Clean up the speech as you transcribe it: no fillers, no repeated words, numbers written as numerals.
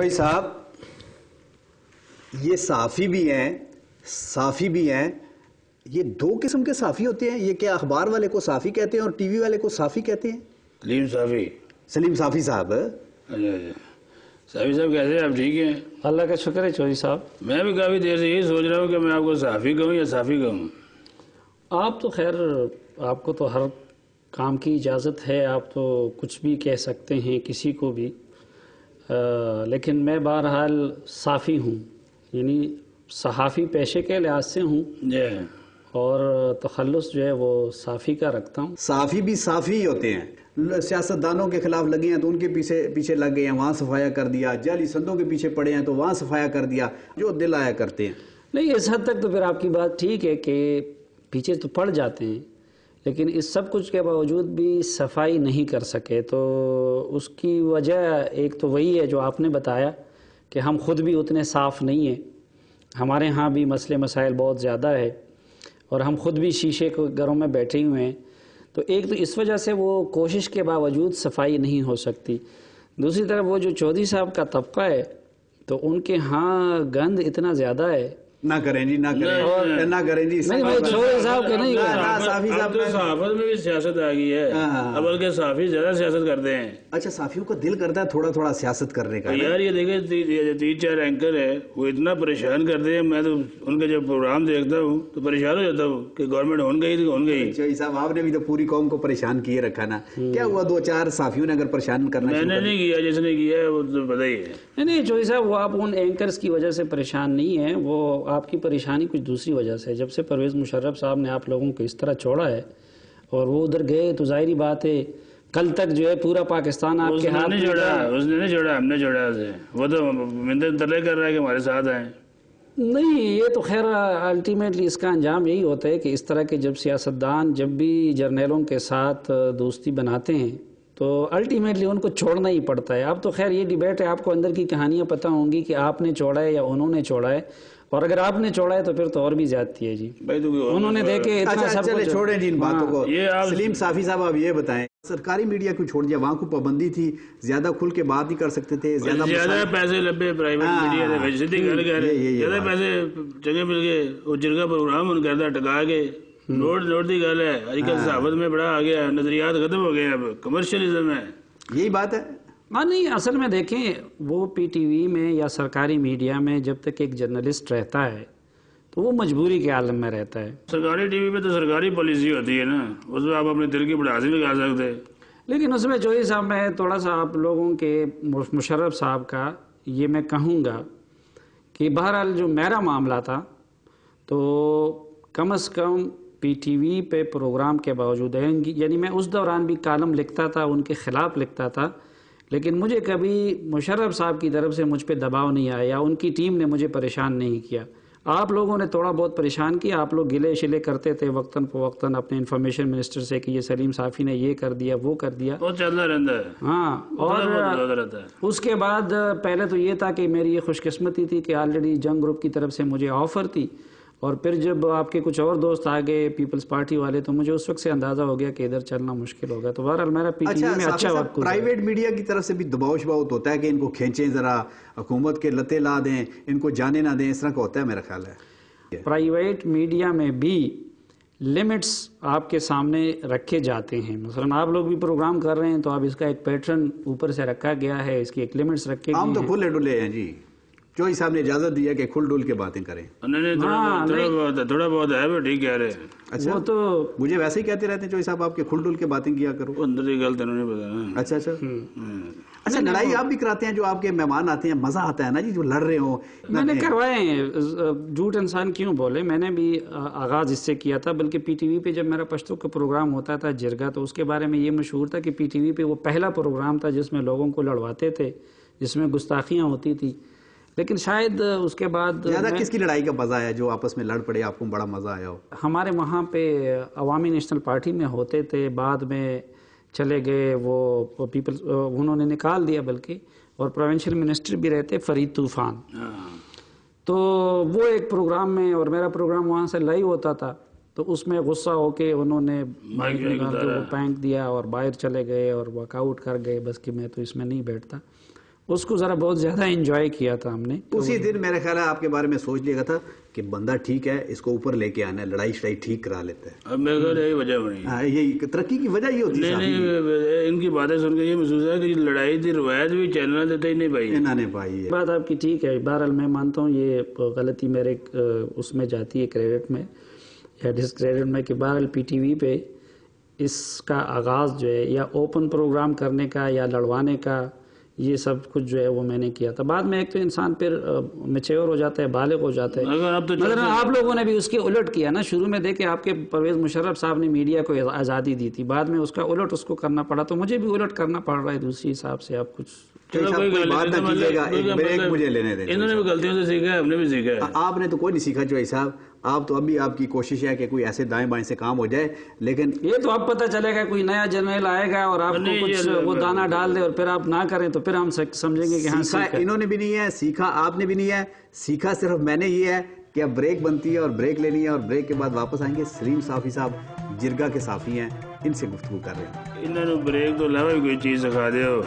چوئی صاحب، یہ صحافی بھی ہیں، صحافی بھی ہیں. یہ دو قسم کے صحافی ہوتے ہیں. یہ کیا اخبار والے کو صحافی کہتے ہیں اور ٹی وی والے کو صحافی کہتے ہیں؟ سلیم صافی. سلیم صافی صاحب. صافی صاحب کیسے ہیں آپ؟ ٹھیک ہیں؟ اللہ کا شکر ہے چوہدری صاحب. میں بھی کافی دیر سے یہی سوچ رہا ہوں کہ میں آپ کو صحافی کہوں یا صافی کہوں. آپ تو خیر، آپ کو تو ہر کام کی اجازت ہے، آپ تو کچھ بھی کہہ سکتے ہیں کسی کو بھی، لیکن میں بہرحال صحافی ہوں، یعنی صحافی پیشے کے لحاظ سے ہوں اور تخلص جو ہے وہ صحافی کا رکھتا ہوں. صحافی بھی صحافی ہی ہوتے ہیں. سیاستدانوں کے خلاف لگے ہیں تو ان کے پیچھے لگ گئے ہیں، وہاں صفایا کر دیا. جعلی سندوں کے پیچھے پڑے ہیں تو وہاں صفایا کر دیا. جو دل آیا کرتے ہیں. نہیں، اس حد تک تو پھر آپ کی بات ٹھیک ہے کہ پیچھے تو پڑ جاتے ہیں، لیکن اس سب کچھ کے باوجود بھی صفائی نہیں کر سکے. تو اس کی وجہ ایک تو وہی ہے جو آپ نے بتایا کہ ہم خود بھی اتنے صاف نہیں ہیں. ہمارے ہاں بھی مسئلے مسائل بہت زیادہ ہے اور ہم خود بھی شیشے کے گھروں میں بیٹھے ہوئے ہیں. تو ایک تو اس وجہ سے وہ کوشش کے باوجود صفائی نہیں ہو سکتی. دوسری طرف وہ جو چودھری صاحب کا طبقہ ہے تو ان کے ہاں گند اتنا زیادہ ہے. نہ کریں جی، نہ کریں، نہ کریں جی. نہیں، وہ چودھری صاحب کے نہیں اب تو صحافت میں بھی سیاست آ گئی ہے، اب بلکہ صحافی زیادہ سیاست کرتے ہیں. اچھا، صحافیوں کو دل کرتا ہے تھوڑا تھوڑا سیاست کرنے کا. یار یہ دیکھیں 3-4 اینکر ہے، وہ اتنا پریشان کرتے ہیں. میں تو ان کے جب پروگرام دیکھتا ہوں تو پریشان ہو جاتا ہوں کہ گورنمنٹ ہون گئی. چوہدری صاحب، آپ نے بھی تو پوری قوم کو پریشان کیے رکھا نا. کیا ہوا 2-4 صحافیوں نے اگر پریشان کرنا؟ میں نے نہیں کیا، جس نے کیا ہے وہ تو پتہ ہی ہے. نہیں چودھری صاحب، وہ آپ ان اینکرز کی وجہ سے پریشان نہیں ہیں، وہ آپ کی پریشانی کچھ دوسری وجہ سے. جب سے پرویز مشرف صاحب نے آپ لوگوں کو اس طرح چھوڑا ہے اور وہ ادھر گئے تو ظاہری بات ہے کل تک جو ہے پورا پاکستان آپ کے ہاتھ میں چھوڑا. اس نے نہیں چھوڑا، ہم نے چھوڑا اسے. وہ تو منت تلے کر رہا ہے کہ ہمارے ساتھ آئیں. نہیں، یہ تو خیر الٹیمیٹلی اس کا انجام یہی ہوتا ہے کہ اس طرح کے جب سیاستدان جب بھی جرنیلوں کے ساتھ دوستی بناتے ہیں تو الٹیمیٹلی ان کو چھوڑنا ہی پڑتا ہے. اب تو خیر یہ ڈیبیٹ ہے، آپ کو اندر کی کہانیاں پتہ ہوں گی کہ آپ نے چھوڑا ہے یا انہوں نے چھوڑا ہے، اور اگر آپ نے چھوڑا ہے تو پھر تو اور بھی زیادتی ہے جی. انہوں نے دیکھے اتنا سب کچھ. چھوڑیں جی ان باتوں کو. سلیم صافی صاحب، آپ یہ بتائیں، سرکاری میڈیا کو چھوڑ دیا، وہاں کو پابندی تھی، زیادہ کھل کے بات نہیں کر سکتے تھے، زیادہ پیسے لبے پرائیویٹ میڈیا دے سیدھی گل کہہ رہے، زیادہ پیسے چنگے مل گئے. وہ جرگا پروگرام ان کرتا ٹکا کے نوٹ دی گل ہے. آج کل صحافت میں بڑا آ گیا، نظریات ختم ہو گئے، اب کمرشلزم ہے. یہی بات ہے. ہاں نہیں، اصل میں دیکھیں وہ پی ٹی وی میں یا سرکاری میڈیا میں جب تک ایک جرنلسٹ رہتا ہے تو وہ مجبوری کے عالم میں رہتا ہے. سرکاری ٹی وی پہ تو سرکاری پالیسی ہوتی ہے نا، اس میں آپ اپنے دل کی بڑھاس نہیں لگا سکتے. لیکن اس میں چودھری صاحب میں تھوڑا سا آپ لوگوں کے مشرف صاحب کا یہ میں کہوں گا کہ بہرحال جو میرا معاملہ تھا تو کم از کم پی ٹی وی پہ پروگرام کے باوجود ہے، یعنی میں اس دوران بھی کالم لکھتا تھا، ان کے خلاف لکھتا تھا، لیکن مجھے کبھی مشرف صاحب کی طرف سے مجھ پہ دباؤ نہیں آیا یا ان کی ٹیم نے مجھے پریشان نہیں کیا. آپ لوگوں نے تھوڑا بہت پریشان کیا، آپ لوگ گلے شلے کرتے تھے وقتاً فوقتاً اپنے انفارمیشن منسٹر سے کہ یہ سلیم صافی نے یہ کر دیا وہ کر دیا. وہ چلتا رہتا ہے. ہاں، اور اس کے بعد پہلے تو یہ تھا کہ میری یہ خوش قسمتی تھی کہ آلریڈی جنگ گروپ کی طرف سے مجھے آفر تھی، اور پھر جب آپ کے کچھ اور دوست آ گئے پیپلز پارٹی والے تو مجھے اس وقت سے اندازہ ہو گیا کہ ادھر چلنا مشکل ہوگا. تو بہرحال میرا پی ٹی وی میں اچھا وقت. پرائیویٹ میڈیا کی طرف سے بھی دباؤ شباؤ ہوتا ہے کہ ان کو کھینچیں، ذرا حکومت کے لتے لا دیں، ان کو جانے نہ دیں، اس طرح کا ہوتا ہے میرا خیال ہے. پرائیویٹ میڈیا میں بھی لمٹس آپ کے سامنے رکھے جاتے ہیں. مثلا آپ لوگ بھی پروگرام کر رہے ہیں تو اب اس کا ایک پیٹرن اوپر سے رکھا گیا ہے، اس کی ایک لمٹس رکھے گئے ہیں. ہم تو کھلے ڈلے ہیں جی. چوہدری صاحب نے اجازت دیا کہ کھل ڈل کے باتیں کریں. تھوڑا بہت ہے، وہ ٹھیک کہہ رہے ہیں. اچھا، وہ تو مجھے ویسے ہی کہتے رہتے ہیں چوہدری صاحب آپ کے کھل ڈل کے باتیں کیا کرو. اندر کی گل تو نہیں پتا. اچھا، لڑائی آپ بھی کراتے ہیں؟ جو آپ کے مہمان آتے ہیں مزہ آتا ہے نا جی، جو لڑ رہے ہوں. میں نے کروائے ہیں، جھوٹ انسان کیوں بولے. میں نے بھی آغاز اس سے کیا تھا، بلکہ پی ٹی وی پہ جب میرا پشتو کا پروگرام ہوتا تھا جرگا، تو اس کے بارے میں یہ مشہور تھا کہ پی ٹی وی پہ وہ پہلا پروگرام تھا جس میں لوگوں کو لڑواتے تھے، جس میں گستاخیاں ہوتی تھی. لیکن شاید اس کے بعد زیادہ کس کی لڑائی کا مزہ آیا جو آپس میں لڑ پڑے، آپ کو بڑا مزہ آیا ہو؟ ہمارے وہاں پہ عوامی نیشنل پارٹی میں ہوتے تھے، بعد میں چلے گئے وہ پیپلز، انہوں نے نکال دیا بلکہ، اور پروونشل منسٹر بھی رہتے فرید طوفان. تو وہ ایک پروگرام میں، اور میرا پروگرام وہاں سے لائیو ہوتا تھا، تو اس میں غصہ ہو کے انہوں نے پینک دیا اور باہر چلے گئے اور واک آؤٹ کر گئے، بس کہ میں تو اس میں نہیں بیٹھتا. اس کو ذرا بہت زیادہ انجوائے کیا تھا ہم نے. اسی دن میرا خیال ہے آپ کے بارے میں سوچ لیا تھا کہ بندہ ٹھیک ہے, اس کو اوپر لے کے آنا ہے, لڑائی شڑائی ٹھیک کرا لیتا ہے. اب میرے خیال یہی وجہ بنی. یہی ترقی کی وجہ یہ ہوتی ہے. نہیں, ان کی باتیں سن کے یہ محسوس ہے کہ لڑائی کی روایت بھی چینل دیتے ہی نہیں پائی. انہوں نے پائی ہے. بات آپ کی ٹھیک ہے. بہرحال میں مانتا ہوں یہ غلطی میرے اس میں جاتی ہے کریڈٹ میں یا ڈسکریڈٹ میں, کہ بہرحال پی ٹی وی پہ اس کا آغاز جو ہے یا اوپن پروگرام کرنے کا یا لڑوانے کا, یہ سب کچھ جو ہے وہ میں نے کیا تھا. بعد میں ایک تو انسان پھر میچور ہو جاتا ہے, بالغ ہو جاتا ہے. مگر آپ لوگوں نے بھی اس کے الٹ کیا نا. شروع میں دیکھیں آپ کے پرویز مشرف صاحب نے میڈیا کو آزادی دی تھی, بعد میں اس کا الٹ اس کو کرنا پڑا, تو مجھے بھی الٹ کرنا پڑ رہا ہے دوسری حساب سے. آپ کچھ انہوں نے بھی غلطیوں سے سیکھا ہے, ہم نے بھی سیکھا ہے. آپ نے تو کوئی نہیں سیکھا جوئی صاحب. آپ تو ابھی آپ کی کوشش ہے کہ کوئی ایسے دائیں بائیں سے کام ہو جائے, لیکن یہ تو اب پتہ چلے گا کوئی نیا جنرل آئے گا اور آپ کو کچھ وہ دانہ ڈال دے اور پھر آپ نہ کریں تو پھر ہم سمجھیں گے کہ ہاں سیکھا انہوں نے بھی نہیں ہے, سیکھا آپ نے بھی نہیں ہے. سیکھا صرف میں نے یہ ہے کہ اب بریک بنتی ہے اور بریک لینی ہے, اور بریک کے بعد واپس آئیں گے. سلیم صافی صاحب جرگہ کے صافی ہیں, ان سے گفتگو کر رہے ہیں. انہوں نے بریک تو علاوہ کوئی چیز سکھا دے ہو.